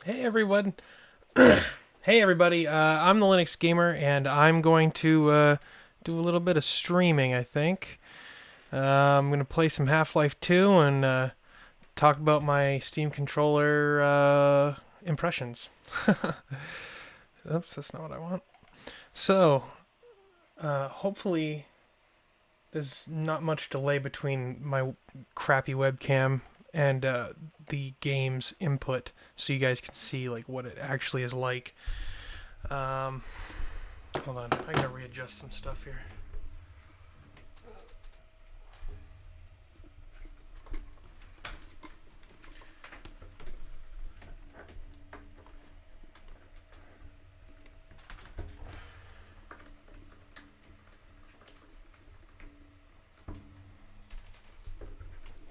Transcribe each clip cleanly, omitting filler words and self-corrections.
Hey everyone. Hey everybody. I'm the Linux Gamer, and I'm going to do a little bit of streaming. I think I'm going to play some Half-Life 2 and talk about my Steam controller impressions. Oops, that's not what I want. So, hopefully, there's not much delay between my crappy webcam and the game's input, so you guys can see like what it actually is like. Um, Hold on, I gotta readjust some stuff here.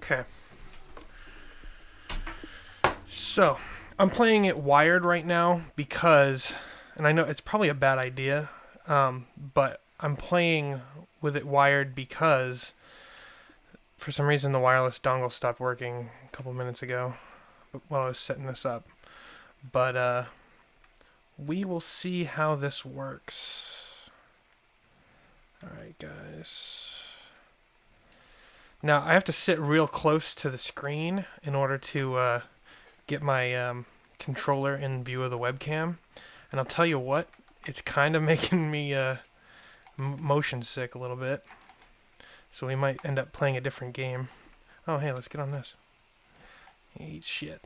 Okay. So, I'm playing it wired right now because, and I know it's probably a bad idea, but I'm playing with it wired because for some reason the wireless dongle stopped working a couple minutes ago while I was setting this up. But we will see how this works. Alright, guys. Now, I have to sit real close to the screen in order to get my controller in view of the webcam. And I'll tell you what, it's kind of making me motion sick a little bit. So we might end up playing a different game. Oh, hey, let's get on this. Eat shit.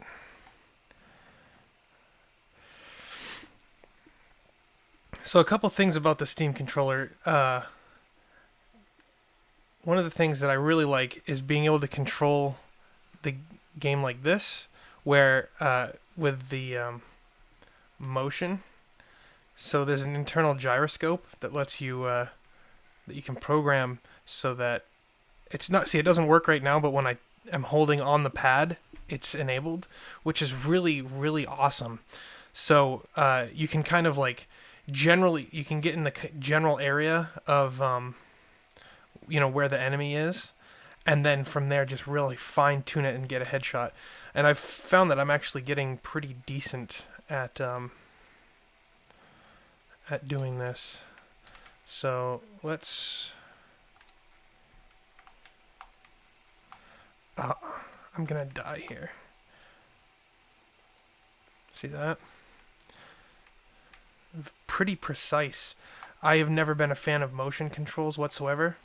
So a couple things about the Steam controller. One of the things that I really like is being able to control the game like this, where with the motion. So there's an internal gyroscope that lets you that you can program so that it's not. See, it doesn't work right now, but when I am holding on the pad, it's enabled, which is really really awesome. So you can kind of like generally you can get in the general area of where the enemy is, and then from there just really fine tune it and get a headshot. And I've found that I'm actually getting pretty decent at doing this. So let's. I'm gonna die here. See that? Pretty precise. I have never been a fan of motion controls whatsoever.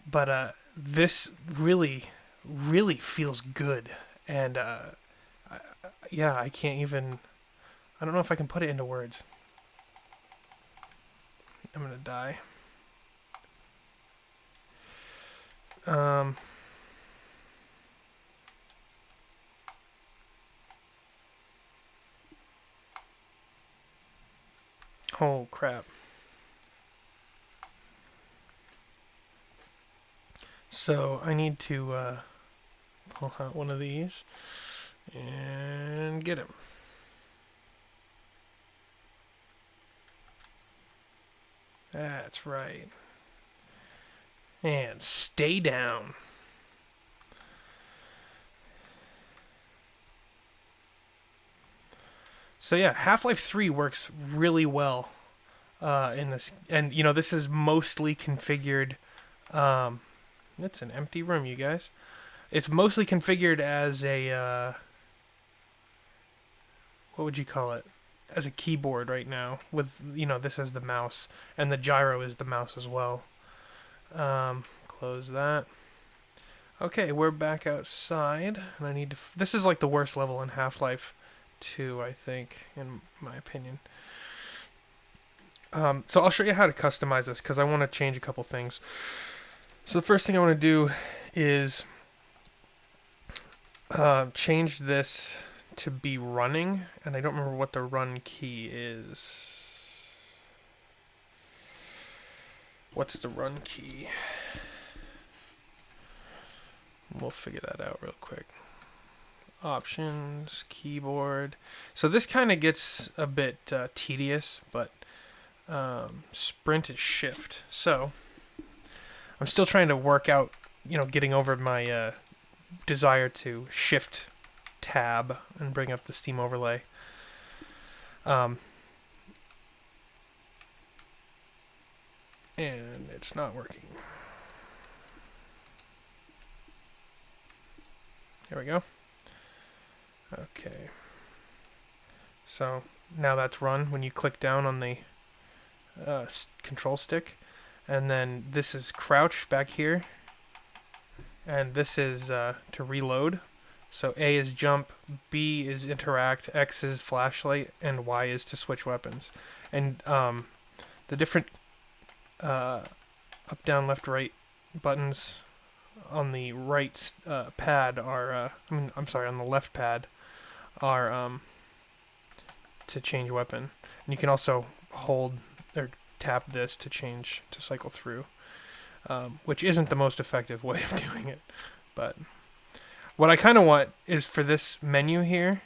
But this really, really feels good. And yeah, I can't even. I don't know if I can put it into words. I'm gonna die. Oh crap. So I need to pull out one of these and get him. That's right. And stay down. So yeah, Half-Life 3 works really well in this, and this is mostly configured. It's an empty room, you guys. It's mostly configured as a what would you call it? As a keyboard right now, with this as the mouse, and the gyro is the mouse as well. Close that. Okay, we're back outside, and I need to. This is like the worst level in Half-Life 2, I think, in my opinion. So I'll show you how to customize this because I want to change a couple things. So the first thing I want to do is change this to be running, and I don't remember what the run key is. What's the run key? We'll figure that out real quick. Options, keyboard. So this kind of gets a bit tedious, but sprint is shift. So I'm still trying to work out, getting over my desire to shift tab and bring up the Steam overlay. And it's not working. Here we go. Okay. So now that's run when you click down on the control stick. And then this is crouch back here. And this is to reload. So A is jump, B is interact, X is flashlight, and Y is to switch weapons. And the different up, down, left, right buttons on the right pad are, on the left pad are to change weapon. And you can also hold or tap this to cycle through, which isn't the most effective way of doing it. But what I kind of want is for this menu here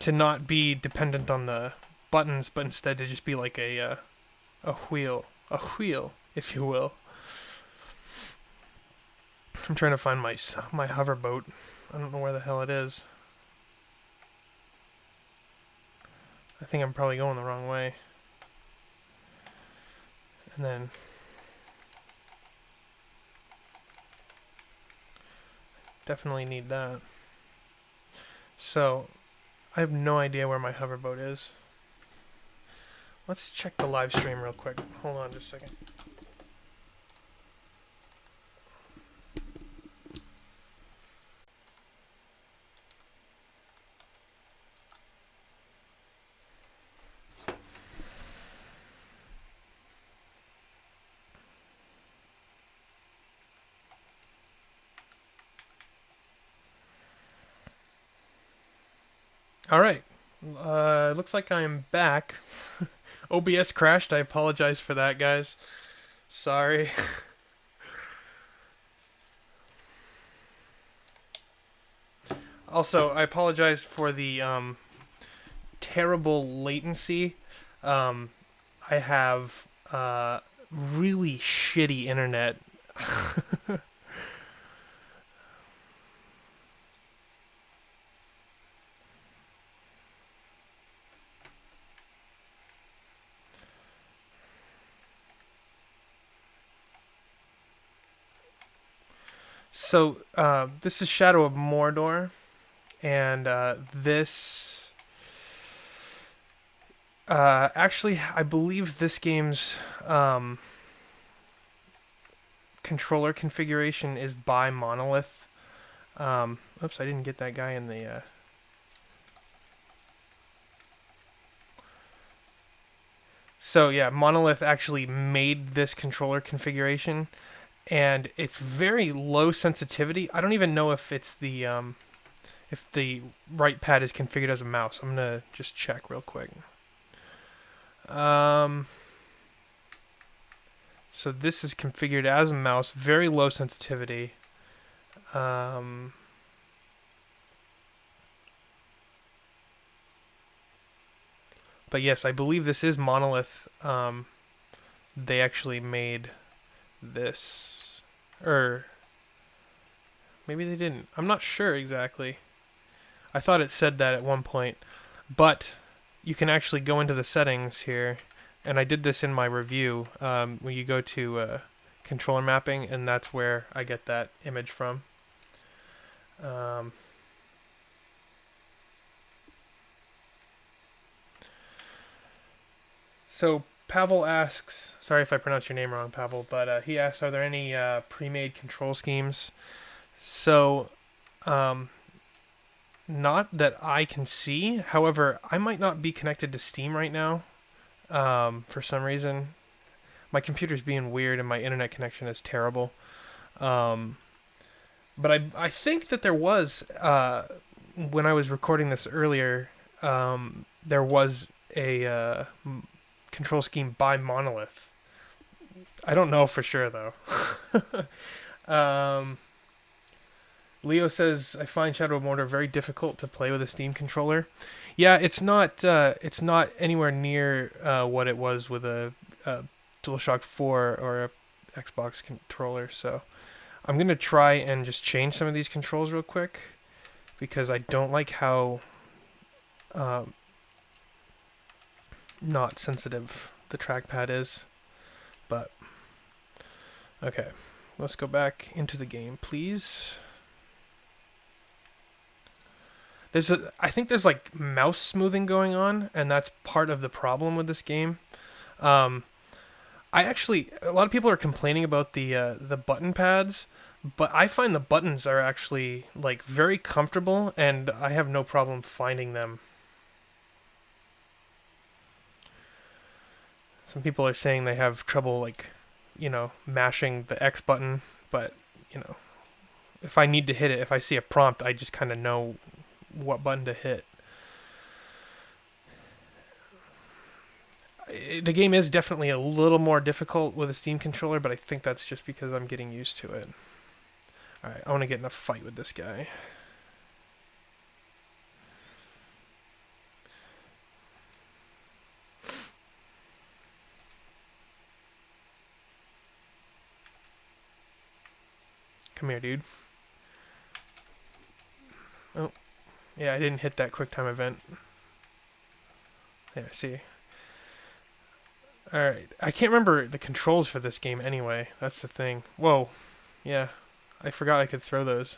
to not be dependent on the buttons, but instead to just be like a wheel, if you will. I'm trying to find my hoverboat. I don't know where the hell it is. I think I'm probably going the wrong way. And then definitely need that. So I have no idea where my hoverboat is. Let's check the live stream real quick. Hold on just a second. Alright, looks like I'm back. OBS crashed, I apologize for that, guys. Sorry. Also, I apologize for the terrible latency. I have really shitty internet. So, this is Shadow of Mordor, and this... actually, I believe this game's controller configuration is by Monolith. Oops, I didn't get that guy in the... So, yeah, Monolith actually made this controller configuration. And it's very low sensitivity. I don't even know if it's the right pad is configured as a mouse. I'm gonna just check real quick. So this is configured as a mouse, very low sensitivity. But yes, I believe this is Monolith. They actually made this. Or maybe they didn't. I'm not sure exactly. I thought it said that at one point. But you can actually go into the settings here. And I did this in my review. When you go to controller mapping, and that's where I get that image from. So Pavel asks, sorry if I pronounce your name wrong, Pavel, but he asks, are there any pre-made control schemes? So, not that I can see. However, I might not be connected to Steam right now for some reason. My computer's being weird and my internet connection is terrible. But I think that there was, when I was recording this earlier, there was a... control scheme by Monolith. I don't know for sure though. Leo says, I find Shadow of Mordor very difficult to play with a Steam controller. Yeah, it's not anywhere near what it was with a DualShock 4 or a Xbox controller. So I'm gonna try and just change some of these controls real quick. because I don't like how um, not sensitive the trackpad is. But okay, let's go back into the game, please. I think there's like mouse smoothing going on, and that's part of the problem with this game. Um, a lot of people are complaining about the button pads, but I find the buttons are actually like very comfortable, and I have no problem finding them. Some people are saying they have trouble like, mashing the X button, but you know, if I need to hit it, if I see a prompt, I just kind of know what button to hit. The game is definitely a little more difficult with a Steam controller, but I think that's just because I'm getting used to it. Alright, I want to get in a fight with this guy. Come here, dude. Oh, yeah, I didn't hit that quick time event. Yeah, I see. Alright, I can't remember the controls for this game anyway. That's the thing. Whoa, yeah, I forgot I could throw those.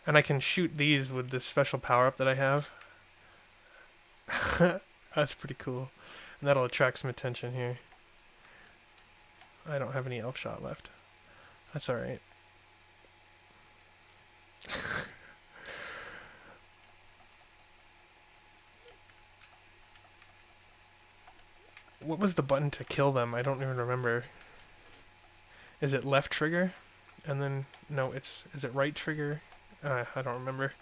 And I can shoot these with this special power-up that I have. That's pretty cool. And that'll attract some attention here. I don't have any elf shot left. That's alright. What was the button to kill them? I don't even remember. Is it left trigger? And then, no, is it right trigger? I don't remember.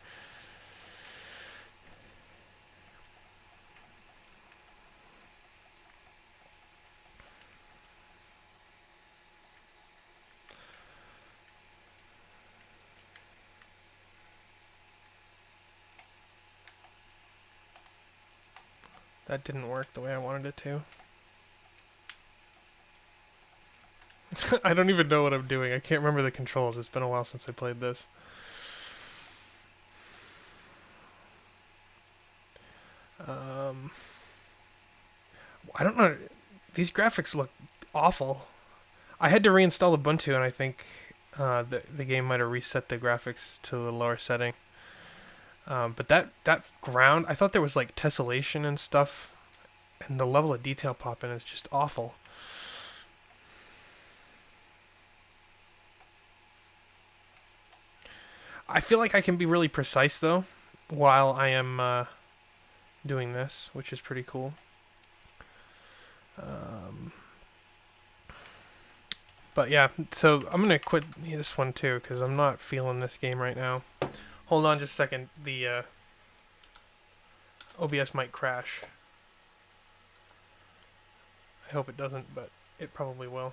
That didn't work the way I wanted it to. I don't even know what I'm doing. I can't remember the controls. It's been a while since I played this. I don't know. These graphics look awful. I had to reinstall Ubuntu, and I think the game might have reset the graphics to a lower setting. But that ground, I thought there was like tessellation and stuff, and the level of detail pop in is just awful. I feel like I can be really precise though while I am doing this, which is pretty cool. But yeah, so I'm gonna quit this one too because I'm not feeling this game right now. Hold on just a second. The OBS might crash. I hope it doesn't, but it probably will.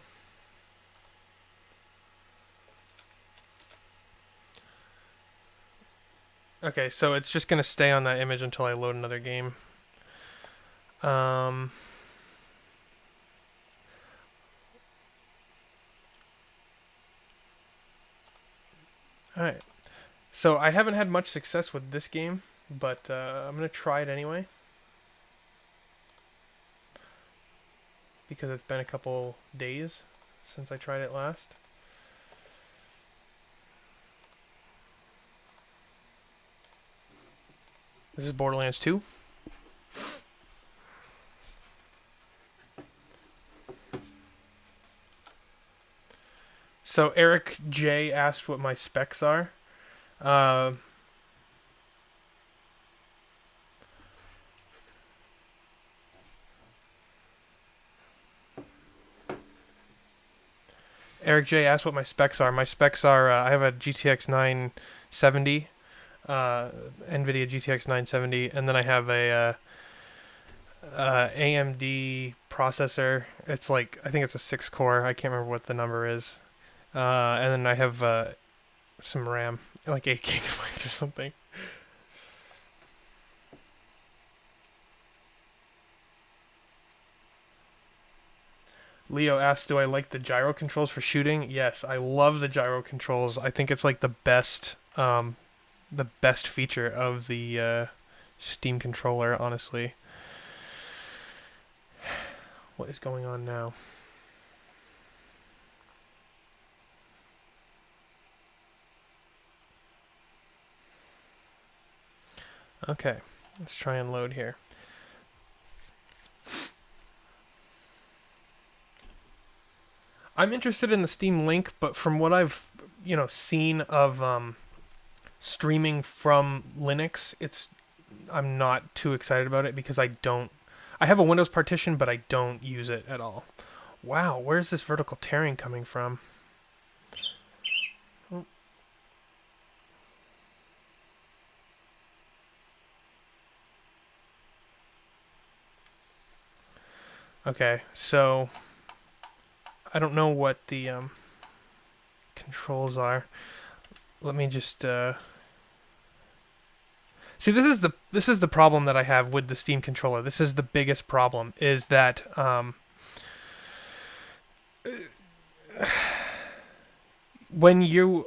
Okay, so it's just going to stay on that image until I load another game. Alright. So I haven't had much success with this game, but I'm going to try it anyway. Because it's been a couple days since I tried it last. This is Borderlands 2. So Eric J asked what my specs are. Eric J asked what my specs are. My specs are I have a GTX 970, NVIDIA GTX 970, and then I have a AMD processor. It's like, I think it's a 6-core. I can't remember what the number is. And then I have some RAM, like 8 gigabytes or something. Leo asks, "Do I like the gyro controls for shooting?" Yes, I love the gyro controls. I think it's like the best feature of the Steam controller. Honestly, what is going on now? Okay, let's try and load here. I'm interested in the Steam Link, but from what I've seen of streaming from Linux, I'm not too excited about it because I have a Windows partition, but I don't use it at all. Wow, where's this vertical tearing coming from? Oh. Okay, so I don't know what the controls are. Let me just see. This is the problem that I have with the Steam controller. This is the biggest problem. Is that when you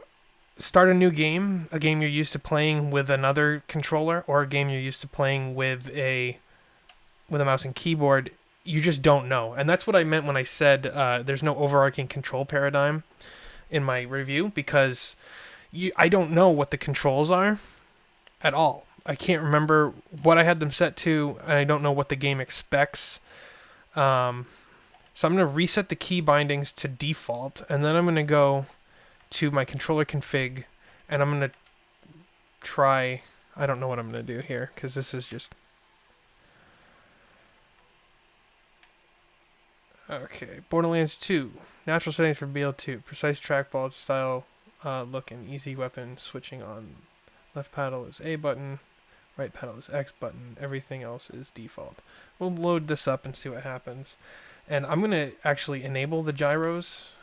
start a new game, a game you're used to playing with another controller, or a game you're used to playing with a mouse and keyboard, you just don't know. And that's what I meant when I said there's no overarching control paradigm in my review, because I don't know what the controls are at all. I can't remember what I had them set to, and I don't know what the game expects. So I'm going to reset the key bindings to default, and then I'm going to go to my controller config, and I'm going to try... I don't know what I'm going to do here, because this is just... Okay, Borderlands 2. Natural settings for BL2. Precise trackball style look and easy weapon switching on. Left paddle is A button. Right paddle is X button. Everything else is default. We'll load this up and see what happens. And I'm going to actually enable the gyros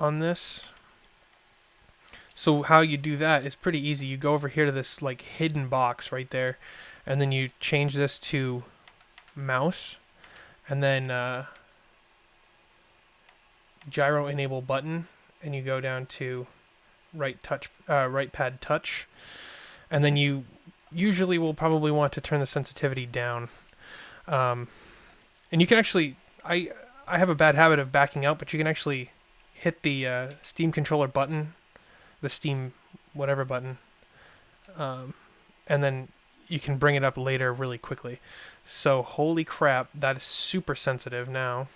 on this. So how you do that is pretty easy. You go over here to this like hidden box right there, and then you change this to mouse, and then gyro enable button, and you go down to right pad touch, and then you usually will probably want to turn the sensitivity down. And you can actually, I have a bad habit of backing out, but you can actually hit the Steam controller button, the Steam whatever button, and then you can bring it up later really quickly. So holy crap, that is super sensitive now.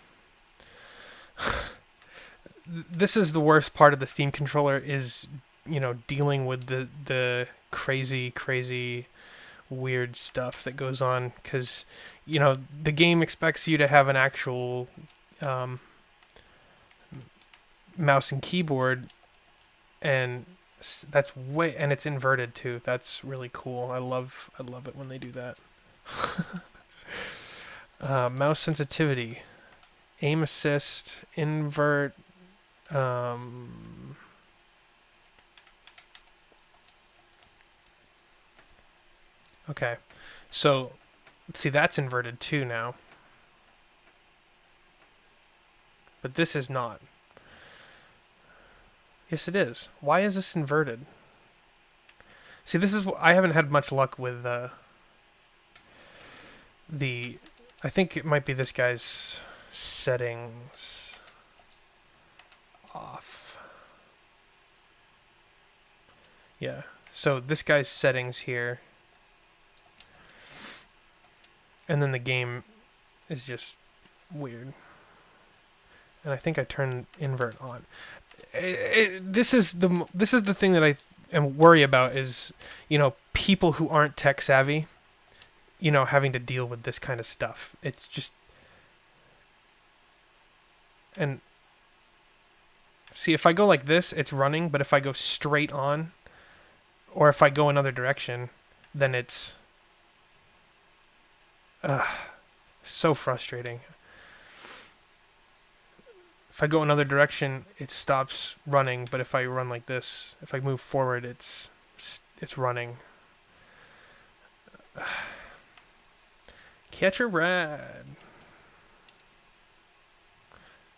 This is the worst part of the Steam controller, is dealing with the crazy weird stuff that goes on, because the game expects you to have an actual mouse and keyboard, and and it's inverted too. That's really cool. I love it when they do that. Mouse sensitivity, aim assist, invert. Okay, so let's see, that's inverted too now, but this is not. Yes, it is. Why is this inverted? See, this is I haven't had much luck with the. I think it might be this guy's settings off. Yeah. So this guy's settings here, and then the game is just weird. And I think I turned invert on. This is the thing that I am worry about, is people who aren't tech savvy, having to deal with this kind of stuff. It's just, and see, if I go like this, it's running, but if I go straight on, or if I go another direction, then it's so frustrating. If I go another direction, it stops running, but if I run like this, if I move forward, it's running. Catch a rad.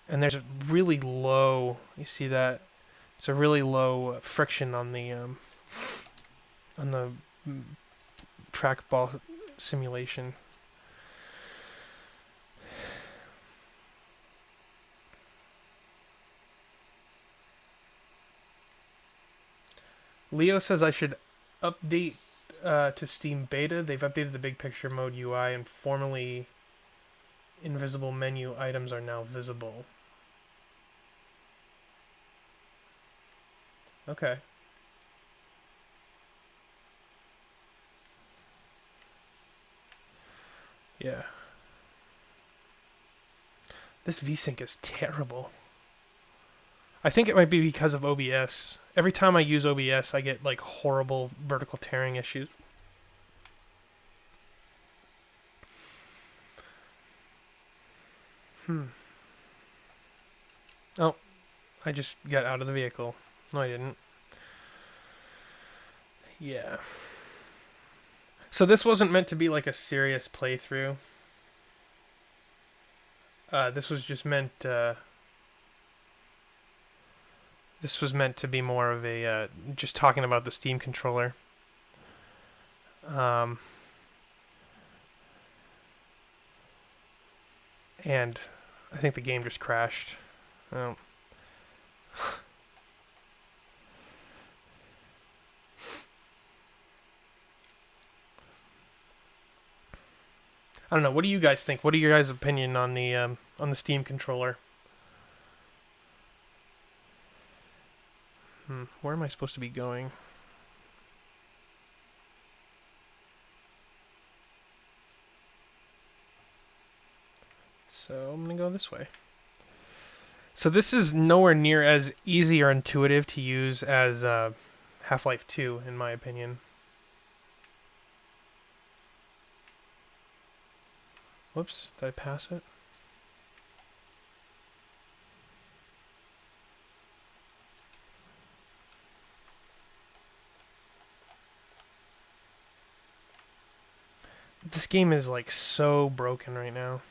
and there's a really low. You see that? It's a really low friction on the trackball simulation. Leo says I should update to Steam Beta. They've updated the big picture mode UI, and formerly invisible menu items are now visible. Okay. Yeah. This VSync is terrible. I think it might be because of OBS. Every time I use OBS, I get like horrible vertical tearing issues. Oh, I just got out of the vehicle. No, I didn't. Yeah. So this wasn't meant to be like a serious playthrough. This was just meant. This was meant to be more of a just talking about the Steam controller. And I think the game just crashed. Oh. I don't know. What do you guys think? What are your guys' opinion on the Steam controller? Where am I supposed to be going? So I'm gonna go this way. So this is nowhere near as easy or intuitive to use as Half-Life 2, in my opinion. Whoops, did I pass it? This game is like so broken right now.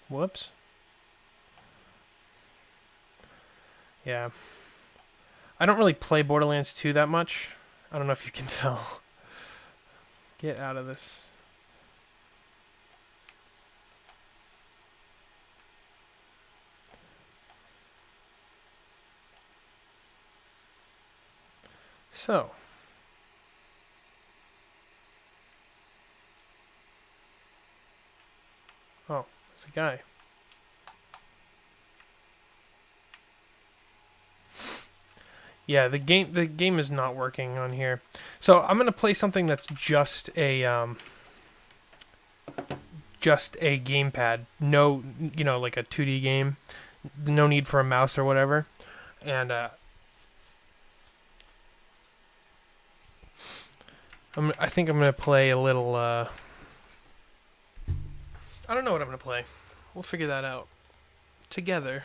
Whoops. Yeah. I don't really play Borderlands 2 that much. I don't know if you can tell. Get out of this. So. Oh, there's a guy. Yeah, the game is not working on here. So I'm gonna play something that's just a gamepad. No, like a 2D game. No need for a mouse or whatever. And I think I'm gonna play a little. I don't know what I'm gonna play. We'll figure that out together.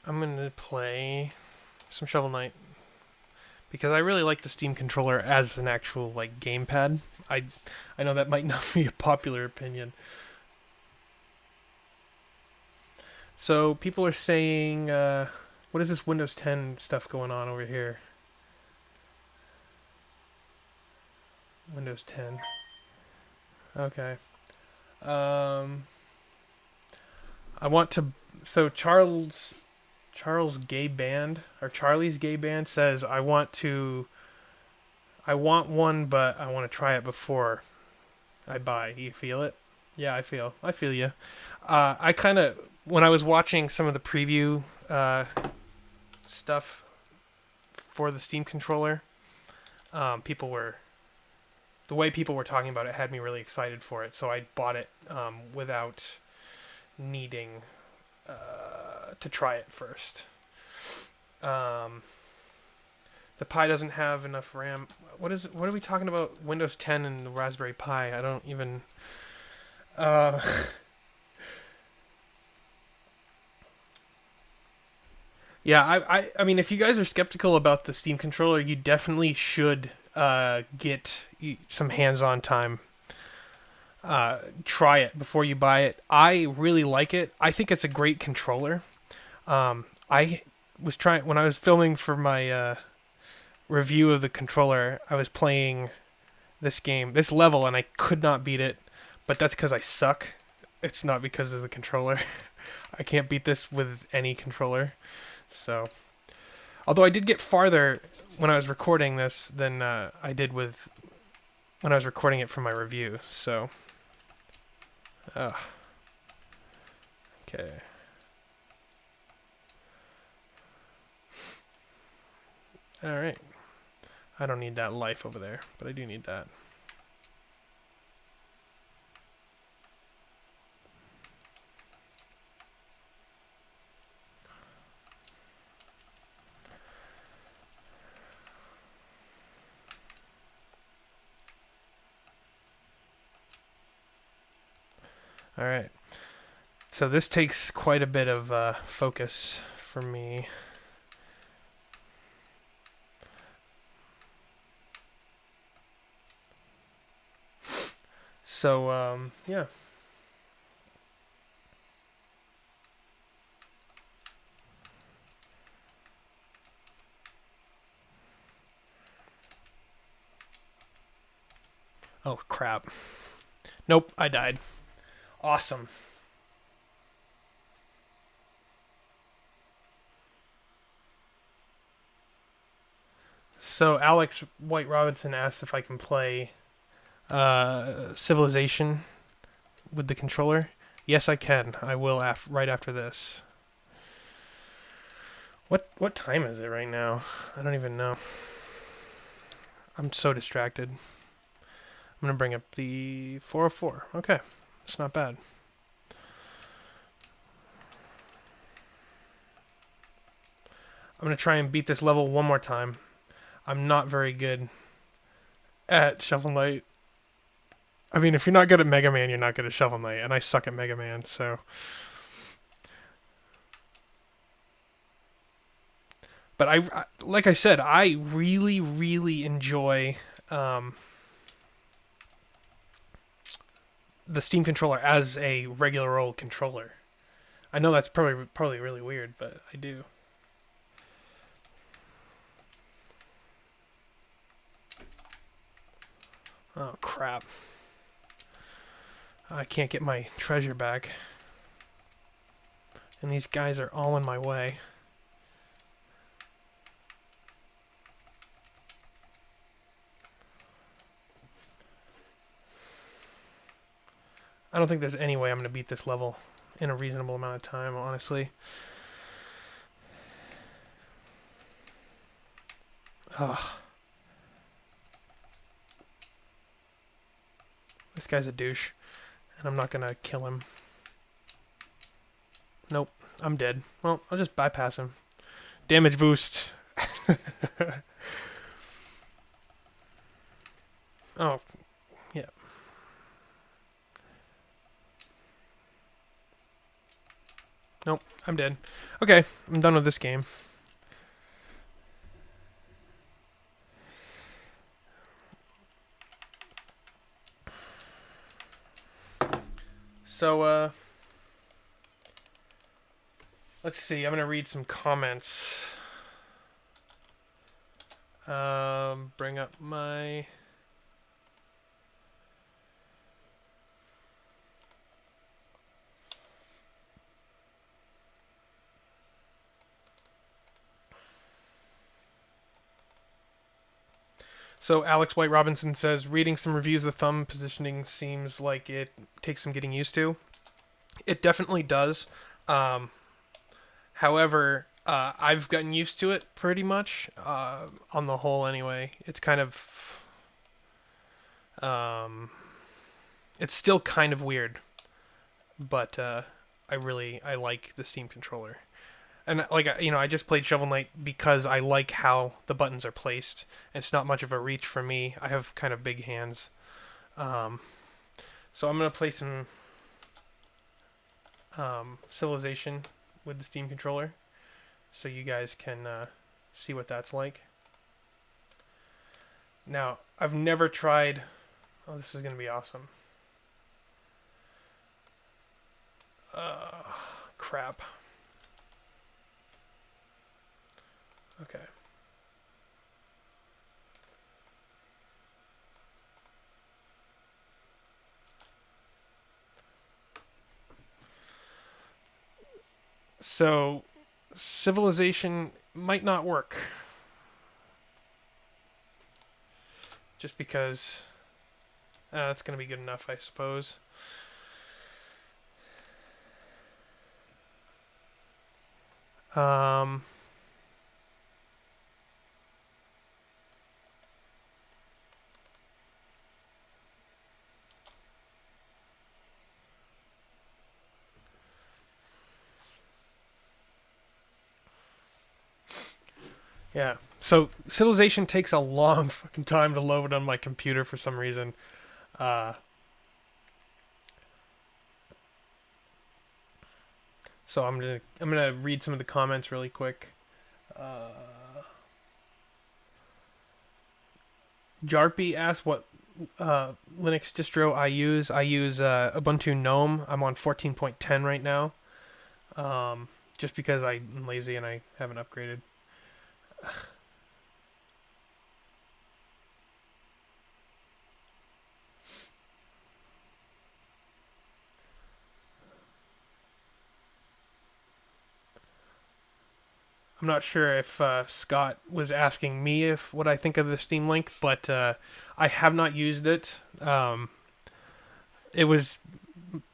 I'm gonna play some Shovel Knight because I really like the Steam controller as an actual like gamepad. I know that might not be a popular opinion. So people are saying, what is this Windows 10 stuff going on over here? Windows 10. Okay. I want to. So Charles Gay Band or Charlie's Gay Band says I want one, but I want to try it before I buy. You feel it? Yeah, I feel you. I kind of, when I was watching some of the preview stuff for the Steam controller, the way people were talking about it had me really excited for it. So I bought it without needing to try it first. The Pi doesn't have enough RAM. What are we talking about? Windows 10 and the Raspberry Pi. I don't even. Uh, yeah, I mean, if you guys are skeptical about the Steam controller, you definitely should get some hands-on time. Try it before you buy it. I really like it. I think it's a great controller. I was trying when I was filming for my review of the controller. I was playing this level, and I could not beat it. But that's because I suck. It's not because of the controller. I can't beat this with any controller. So, although I did get farther when I was recording this than I did with when I was recording it for my review. So, okay. All right. I don't need that life over there, but I do need that. All right. So this takes quite a bit of focus for me. So, yeah. Oh, crap. Nope, I died. Awesome. So Alex White Robinson asked if I can play Civilization with the controller. Yes, I can. I will right after this. What time is it right now? I don't even know. I'm so distracted. I'm gonna bring up the 404. Okay, it's not bad. I'm gonna try and beat this level one more time. I'm not very good at Shovel Knight. I mean, if you're not good at Mega Man, you're not good at Shovel Knight, and I suck at Mega Man, so. But like I said, I really, really enjoy the Steam controller as a regular old controller. I know that's probably really weird, but I do. Oh crap! I can't get my treasure back, and these guys are all in my way. I don't think there's any way I'm going to beat this level in a reasonable amount of time, honestly. Ugh. This guy's a douche, and I'm not going to kill him. Nope, I'm dead. Well, I'll just bypass him. Damage boost. Oh, yeah. Nope, I'm dead. Okay, I'm done with this game. So, let's see. I'm going to read some comments. Bring up my... So Alex White Robinson says, reading some reviews, the thumb positioning seems like it takes some getting used to. It definitely does. However, I've gotten used to it pretty much, on the whole anyway. It's kind of... it's still kind of weird. But I like the Steam controller. And I just played Shovel Knight because I like how the buttons are placed. It's not much of a reach for me. I have kind of big hands, so I'm gonna play some Civilization with the Steam controller, so you guys can see what that's like. Now, I've never tried... Oh, this is going to be awesome. Crap. Okay. So, Civilization might not work. Just because that's going to be good enough, I suppose. Yeah. So Civilization takes a long fucking time to load on my computer for some reason. So I'm gonna read some of the comments really quick. Jarpy asked what Linux distro I use. I use Ubuntu GNOME. I'm on 14.10 right now. Just because I'm lazy and I haven't upgraded. I'm not sure if Scott was asking me if what I think of the Steam Link, but I have not used it. It was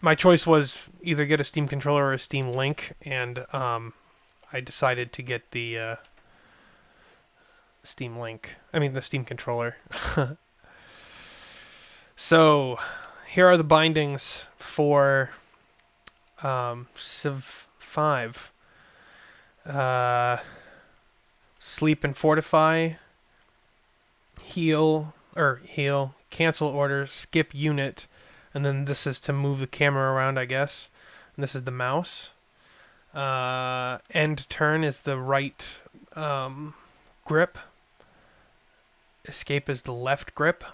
my choice was either get a Steam controller or a Steam Link, and I decided to get the Steam Link. I mean the Steam controller. So here are the bindings for Civ 5. Sleep and fortify, heal, cancel order, skip unit, and then this is to move the camera around, I guess. And this is the mouse. End turn is the right grip. Escape is the left grip.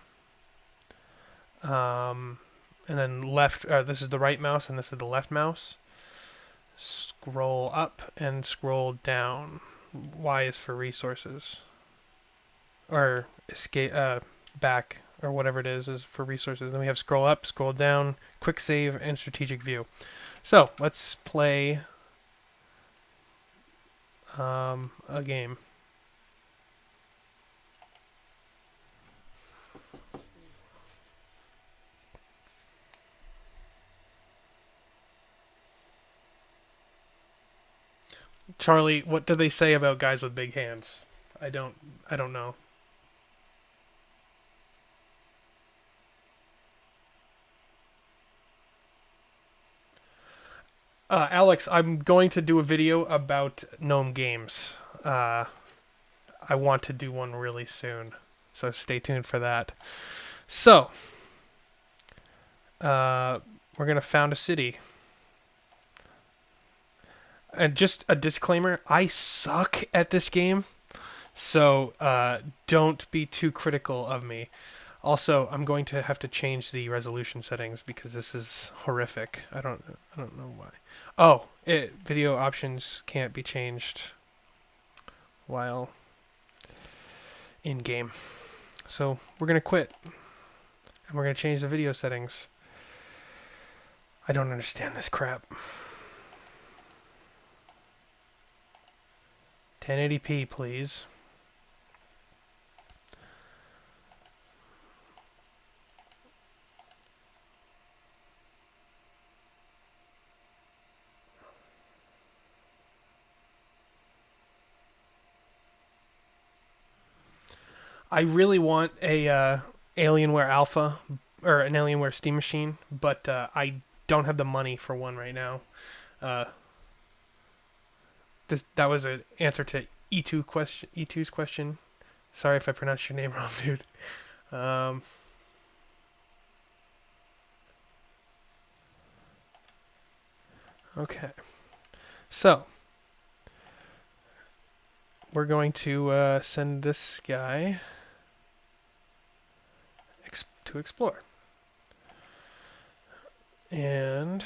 And then left, this is the right mouse, and this is the left mouse. Scroll up and scroll down. Y is for resources. Or escape, back, or whatever it is for resources. Then we have scroll up, scroll down, quick save, and strategic view. So, let's play a game. Charlie, what do they say about guys with big hands? I don't know. Alex, I'm going to do a video about Gnome Games. I want to do one really soon, so stay tuned for that. So, we're going to found a city. And just a disclaimer, I suck at this game, so don't be too critical of me. Also, I'm going to have to change the resolution settings because this is horrific. I don't know why. Oh, video options can't be changed while in game. So we're gonna quit, and we're gonna change the video settings. I don't understand this crap. 1080p, please. I really want a Alienware Alpha or an Alienware Steam Machine, but I don't have the money for one right now. That was an answer to E2's question. Sorry if I pronounced your name wrong, dude. Okay. So, we're going to send this guy to explore. And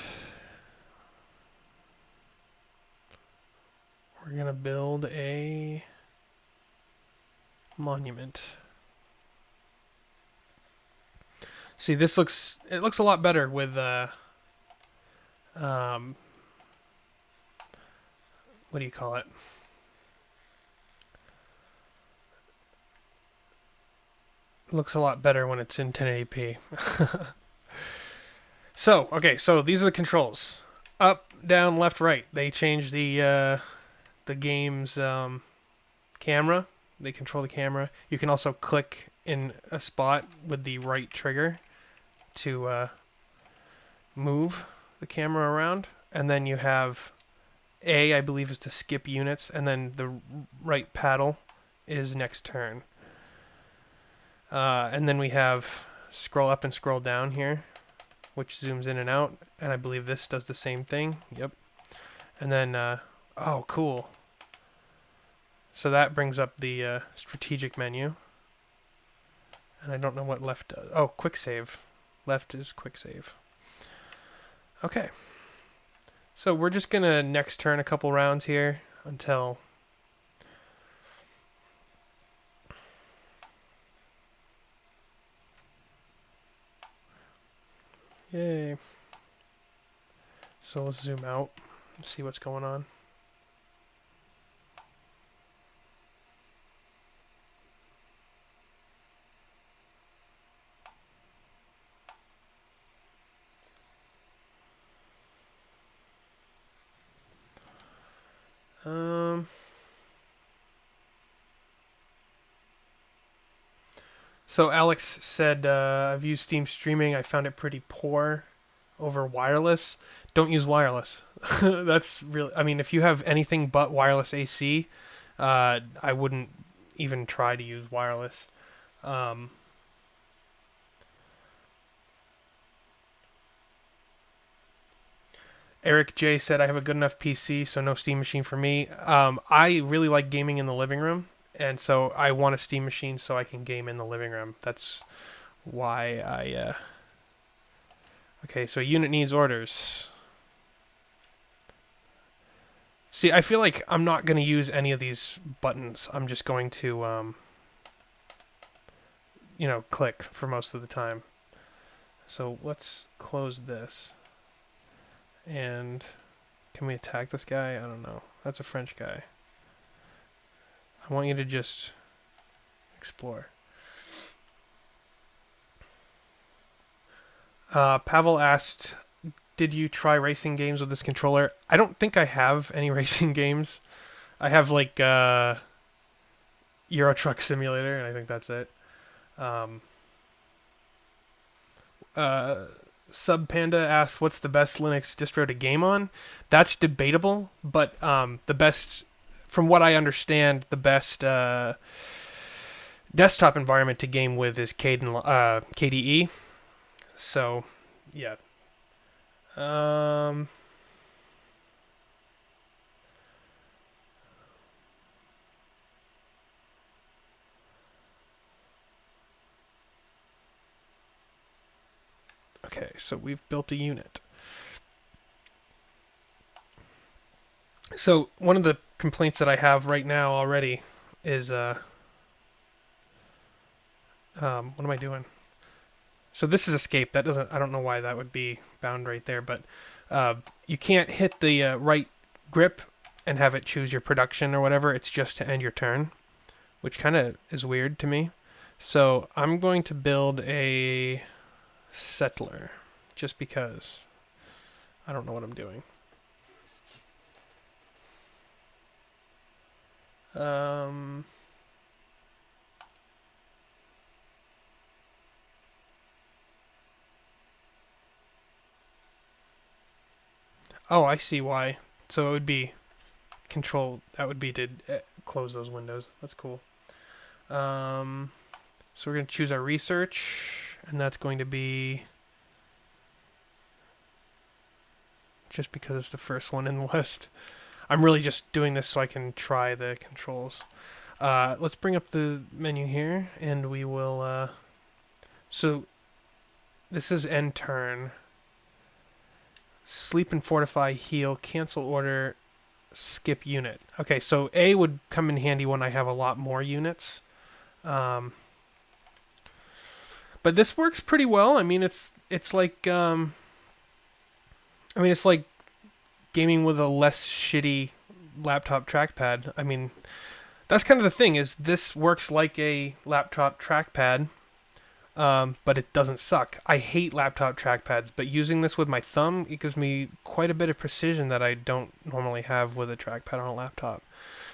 we're going to build a monument. See, it looks a lot better with what do you call it? It looks a lot better when it's in 1080p. So, okay, so these are the controls. Up, down, left, right. They change the game's camera. They control the camera. You can also click in a spot with the right trigger to move the camera around. And then you have A, I believe, is to skip units, and then the right paddle is next turn. And then we have scroll up and scroll down here, which zooms in and out, and I believe this does the same thing. Yep. And then, oh, cool. So that brings up the strategic menu. And I don't know what left does. Oh, quick save. Left is quick save. Okay. So we're just going to next turn a couple rounds here until... Yay. So let's zoom out and see what's going on. So Alex said, I've used Steam streaming. I found it pretty poor over wireless. Don't use wireless. That's really, I mean, if you have anything but wireless AC, I wouldn't even try to use wireless. Eric J said, I have a good enough PC, so no Steam machine for me. I really like gaming in the living room, and so I want a Steam machine so I can game in the living room. That's why I... Okay, so unit needs orders. See, I feel like I'm not going to use any of these buttons. I'm just going to, click for most of the time. So let's close this. And can we attack this guy? I don't know. That's a French guy. I want you to just explore. Pavel asked, did you try racing games with this controller? I don't think I have any racing games. I have like Euro Truck Simulator, and I think that's it. Sub Panda asks, what's the best Linux distro to game on? That's debatable, but the best, from what I understand, the best desktop environment to game with is KDE. So, yeah. Okay, so we've built a unit. So one of the complaints that I have right now already is what am I doing? So this is escape. That doesn't. I don't know why that would be bound right there, but you can't hit the right grip and have it choose your production or whatever. It's just to end your turn, which kind of is weird to me. So I'm going to build a settler just because I don't know what I'm doing. Oh, I see why. So it would be control. That would be to close those windows. That's cool. So we're going to choose our research, and that's going to be just because it's the first one in the list. I'm really just doing this so I can try the controls. Let's bring up the menu here, and we will... so, this is end turn. Sleep and fortify, heal, cancel order, skip unit. Okay, so A would come in handy when I have a lot more units. But this works pretty well. I mean, it's like it's like gaming with a less shitty laptop trackpad. I mean, that's kind of the thing, is this works like a laptop trackpad, but it doesn't suck. I hate laptop trackpads, but using this with my thumb, it gives me quite a bit of precision that I don't normally have with a trackpad on a laptop.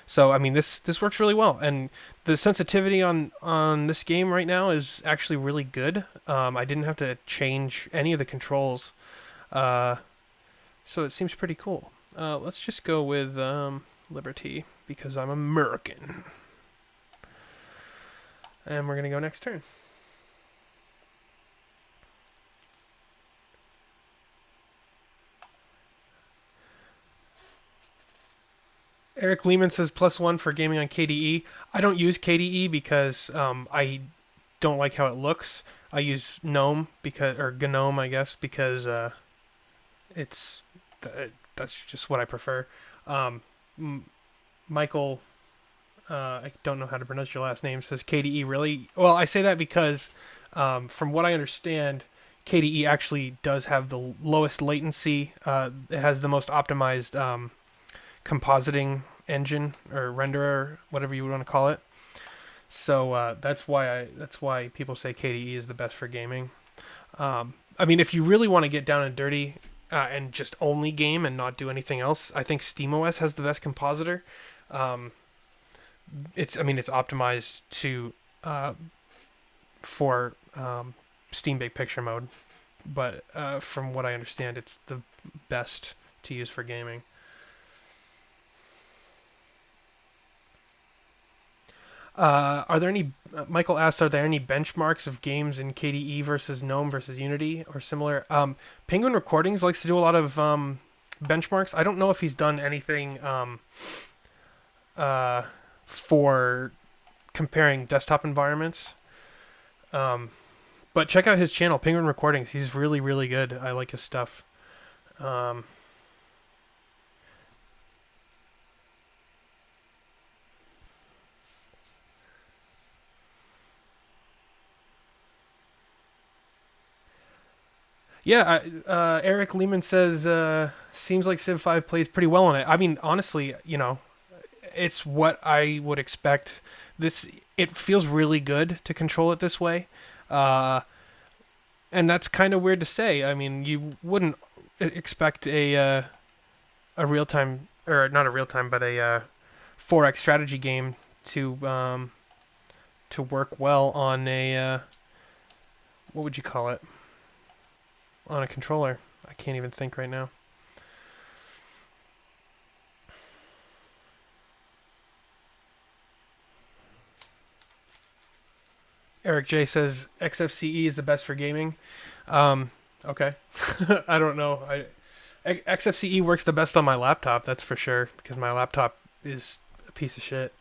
So, I mean, this works really well, and the sensitivity on this game right now is actually really good. I didn't have to change any of the controls, so it seems pretty cool. Let's just go with Liberty, because I'm American. And we're going to go next turn. Eric Lehman says +1 for gaming on KDE. I don't use KDE because I don't like how it looks. I use GNOME or GNOME, I guess, because that's just what I prefer. Michael, I don't know how to pronounce your last name, says KDE really. Well, I say that because from what I understand, KDE actually does have the lowest latency. It has the most optimized compositing engine or renderer, whatever you want to call it. So that's why people say KDE is the best for gaming. I mean, if you really want to get down and dirty and just only game and not do anything else, I think SteamOS has the best compositor. It's optimized for Steam Big Picture mode, but from what I understand, it's the best to use for gaming. Are there any? Michael asked, are there any benchmarks of games in KDE versus GNOME versus Unity or similar? Penguin Recordings likes to do a lot of benchmarks. I don't know if he's done anything for comparing desktop environments. But check out his channel, Penguin Recordings. He's really, really good. I like his stuff. Yeah, Eric Lehman says, seems like Civ 5 plays pretty well on it. I mean, honestly, it's what I would expect. It feels really good to control it this way. And that's kind of weird to say. I mean, you wouldn't expect a real-time, or not a real-time, but a 4X strategy game to work well on a, what would you call it? On a controller. I can't even think right now. Eric J says XFCE is the best for gaming. Okay. I don't know. XFCE works the best on my laptop, that's for sure, because my laptop is a piece of shit.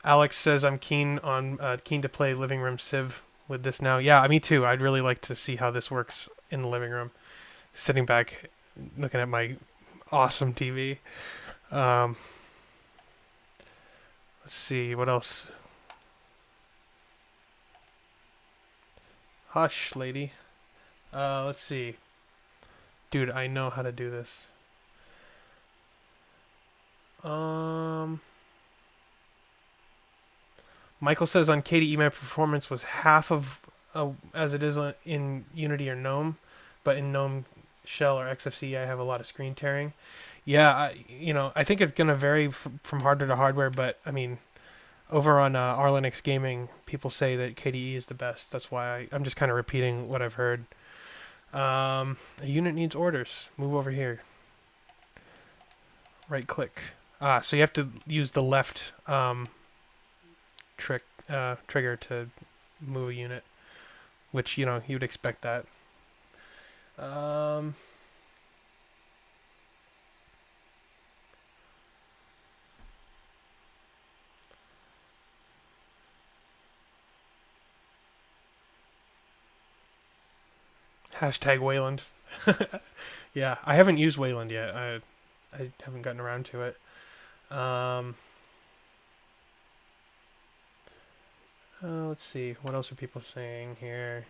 Alex says I'm keen to play Living Room Civ with this now. Yeah, me too. I'd really like to see how this works in the living room, sitting back, looking at my awesome TV. Let's see what else. Hush, lady. Let's see. Dude, I know how to do this. Michael says on KDE my performance was half of as it is in Unity or GNOME, but in GNOME Shell or XFCE I have a lot of screen tearing. Yeah, I think it's gonna vary from hardware to hardware, but I mean, over on R Linux Gaming, people say that KDE is the best. That's why I'm just kind of repeating what I've heard. A unit needs orders. Move over here. Right click. So you have to use the left trigger to move a unit. which, you know, you'd expect that. Hashtag Wayland. Yeah, I haven't used Wayland yet. I haven't gotten around to it. Let's see. What else are people saying here?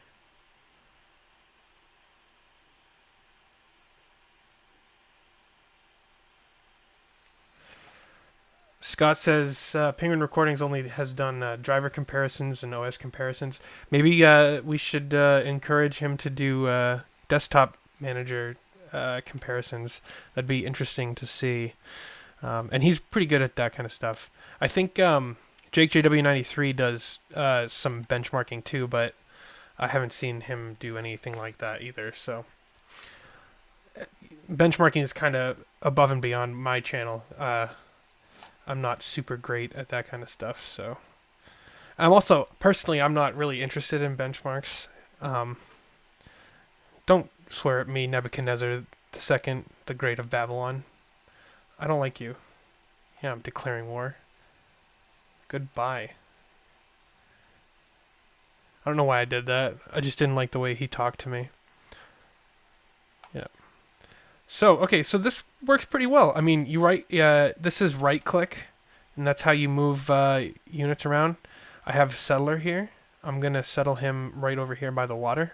Scott says Penguin Recordings only has done driver comparisons and OS comparisons. Maybe we should encourage him to do desktop manager comparisons. That'd be interesting to see. And he's pretty good at that kind of stuff. I think Jake JW93 does some benchmarking too, but I haven't seen him do anything like that either. So benchmarking is kind of above and beyond my channel. I'm not super great at that kind of stuff, so I'm also personally I'm not really interested in benchmarks. Don't swear at me, Nebuchadnezzar II, the Great of Babylon. I don't like you. Yeah, I'm declaring war. Goodbye. I don't know why I did that. I just didn't like the way he talked to me. Yeah. So, okay, so this works pretty well. I mean, this is right click, and that's how you move units around. I have settler here. I'm going to settle him right over here by the water.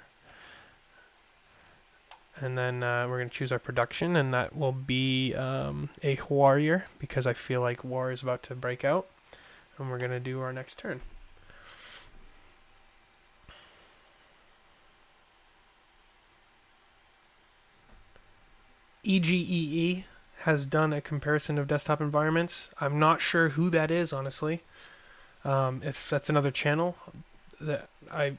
And then we're going to choose our production, and that will be a warrior, because I feel like war is about to break out. And we're going to do our next turn. EGEE has done a comparison of desktop environments. I'm not sure who that is, honestly. If that's another channel that I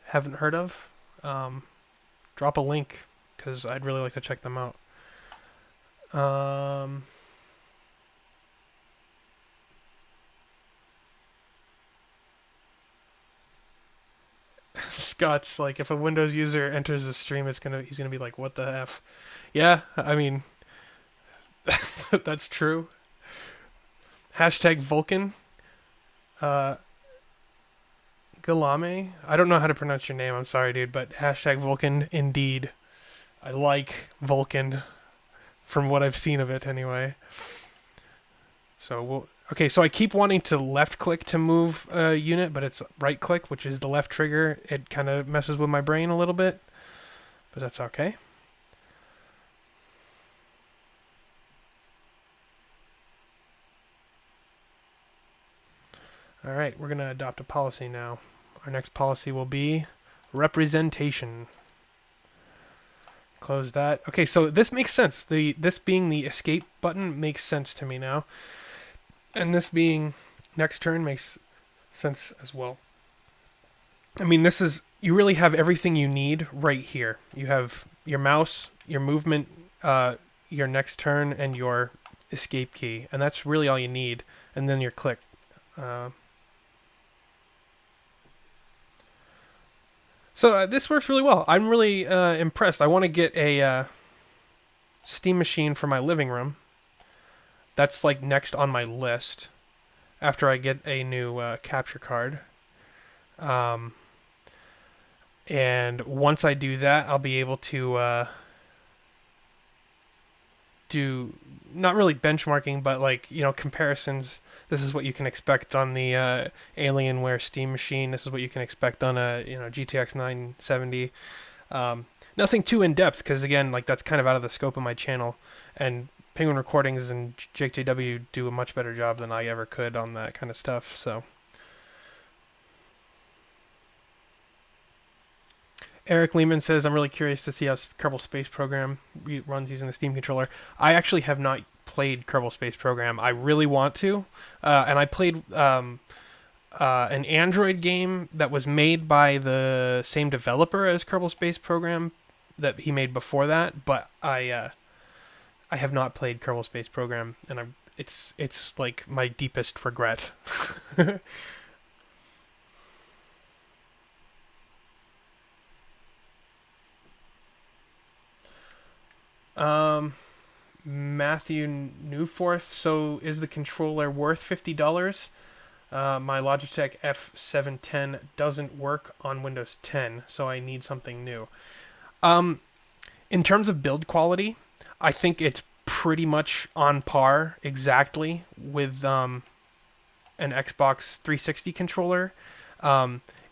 haven't heard of, drop a link, because I'd really like to check them out. Scott's like, if a Windows user enters the stream, he's gonna be like, what the F? Yeah, I mean, that's true. Hashtag Vulcan. Galame. I don't know how to pronounce your name. I'm sorry, dude, but hashtag Vulcan indeed. I like Vulcan from what I've seen of it anyway. So okay, so I keep wanting to left click to move a unit, but it's right click, which is the left trigger. It kind of messes with my brain a little bit, but that's okay. All right, we're going to adopt a policy now. Our next policy will be representation. Close that. Okay, so this makes sense. This being the escape button makes sense to me now. And this being next turn makes sense as well. I mean, you really have everything you need right here. You have your mouse, your movement, your next turn, and your escape key. And that's really all you need. And then your click. So this works really well. I'm really impressed. I want to get a Steam machine for my living room. That's like next on my list after I get a new capture card. And once I do that, I'll be able to do not really benchmarking, but like, you know, comparisons. This is what you can expect on the Alienware Steam machine. This is what you can expect on a GTX 970. Nothing too in depth, because again, like, that's kind of out of the scope of my channel. And Penguin Recordings and Jake JW do a much better job than I ever could on that kind of stuff. So Eric Lehman says, I'm really curious to see how Kerbal Space Program runs using the Steam controller. I actually have not played Kerbal Space Program. I really want to. And I played an Android game that was made by the same developer as Kerbal Space Program that he made before that, but I have not played Kerbal Space Program, and it's like my deepest regret. Um, Matthew Newforth. So is the controller worth $50? My Logitech F710 doesn't work on Windows 10, so I need something new. Um, in terms of build quality, I think it's pretty much on par exactly with an Xbox 360 controller.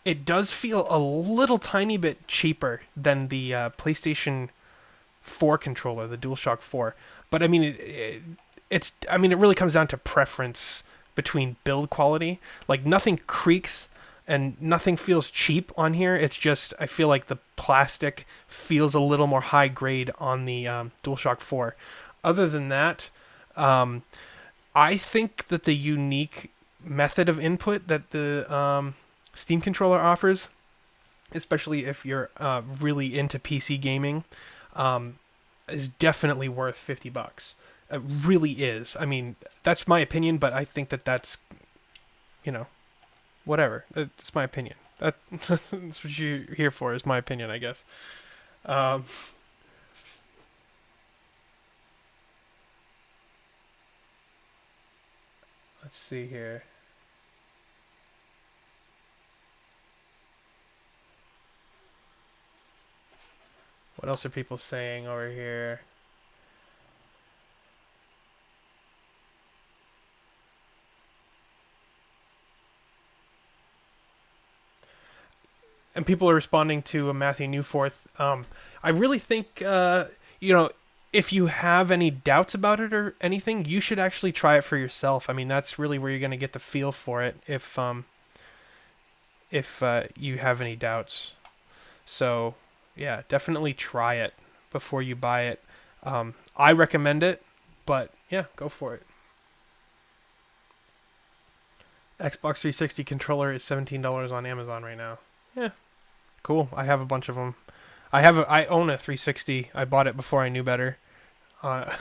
It does feel a little tiny bit cheaper than the PlayStation 4 controller, the DualShock 4. But I mean, it really comes down to preference between build quality. Like nothing creaks and nothing feels cheap on here. It's just I feel like the plastic feels a little more high grade on the DualShock 4. Other than that, I think that the unique method of input that the Steam controller offers, especially if you're really into PC gaming, is definitely worth $50. It really is. I mean, that's my opinion, but I think that that's, whatever. It's my opinion. That's what you're here for, is my opinion, I guess. Um, let's see here. What else are people saying over here? And people are responding to Matthew Newforth. I really think, if you have any doubts about it or anything, you should actually try it for yourself. I mean, that's really where you're going to get the feel for it if you have any doubts. So, yeah, definitely try it before you buy it. I recommend it, but yeah, go for it. Xbox 360 controller is $17 on Amazon right now. Yeah, cool. I have a bunch of them. I own a 360. I bought it before I knew better. Uh,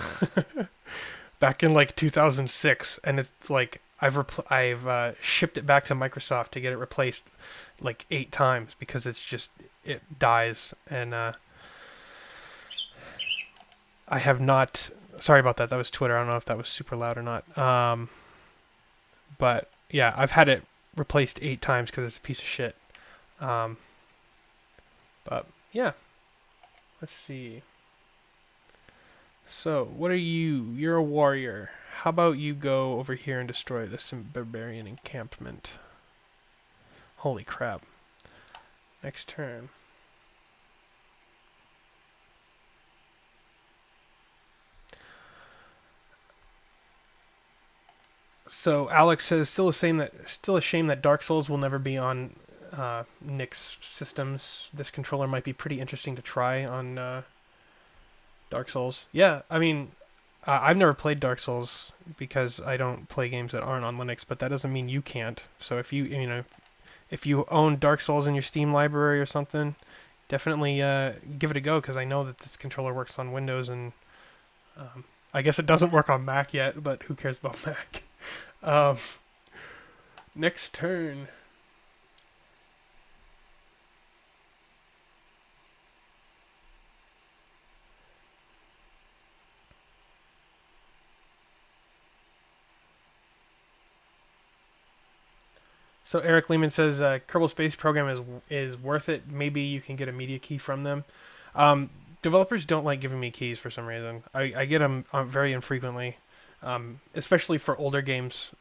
back in like 2006, and it's like I've shipped it back to Microsoft to get it replaced like 8 times because it dies, and I have not. Sorry about that. That was Twitter. I don't know if that was super loud or not. But yeah, I've had it replaced 8 times because it's a piece of shit. Um, but yeah, let's see. So, what are you? You're a warrior. How about you go over here and destroy this barbarian encampment? Holy crap. Next turn. So Alex says still a shame that Dark Souls will never be on Nick's systems. This controller might be pretty interesting to try on Dark Souls. Yeah, I mean, I've never played Dark Souls because I don't play games that aren't on Linux, but that doesn't mean you can't. So if you own Dark Souls in your Steam library or something, definitely give it a go, because I know that this controller works on Windows, and I guess it doesn't work on Mac yet, but who cares about Mac? Um, next turn. So Eric Lehman says Kerbal Space Program is worth it. Maybe you can get a media key from them. Developers don't like giving me keys for some reason. I get them very infrequently, especially for older games.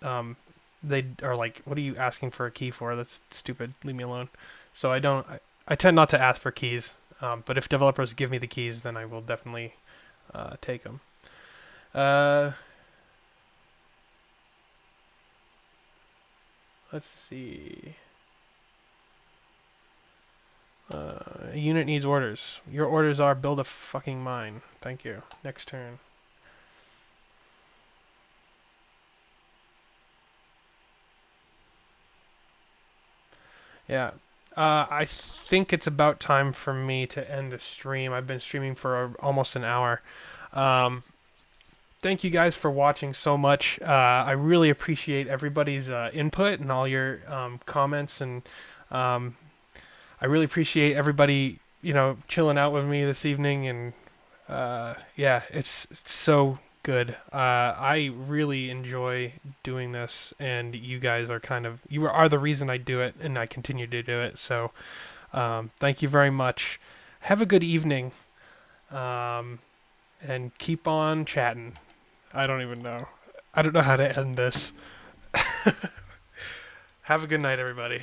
They are like, "What are you asking for a key for? That's stupid. Leave me alone." So I don't. I tend not to ask for keys. But if developers give me the keys, then I will definitely take them. Let's see. A unit needs orders. Your orders are build a fucking mine. Thank you. Next turn. Yeah. I think it's about time for me to end the stream. I've been streaming for almost an hour. Um, Thank you guys for watching so much. I really appreciate everybody's input and all your comments, and I really appreciate everybody, chilling out with me this evening, and Yeah, it's so good. I really enjoy doing this, and you guys are you are the reason I do it, and I continue to do it. So, thank you very much. Have a good evening, um, and keep on chatting. I don't even know. I don't know how to end this. Have a good night, everybody.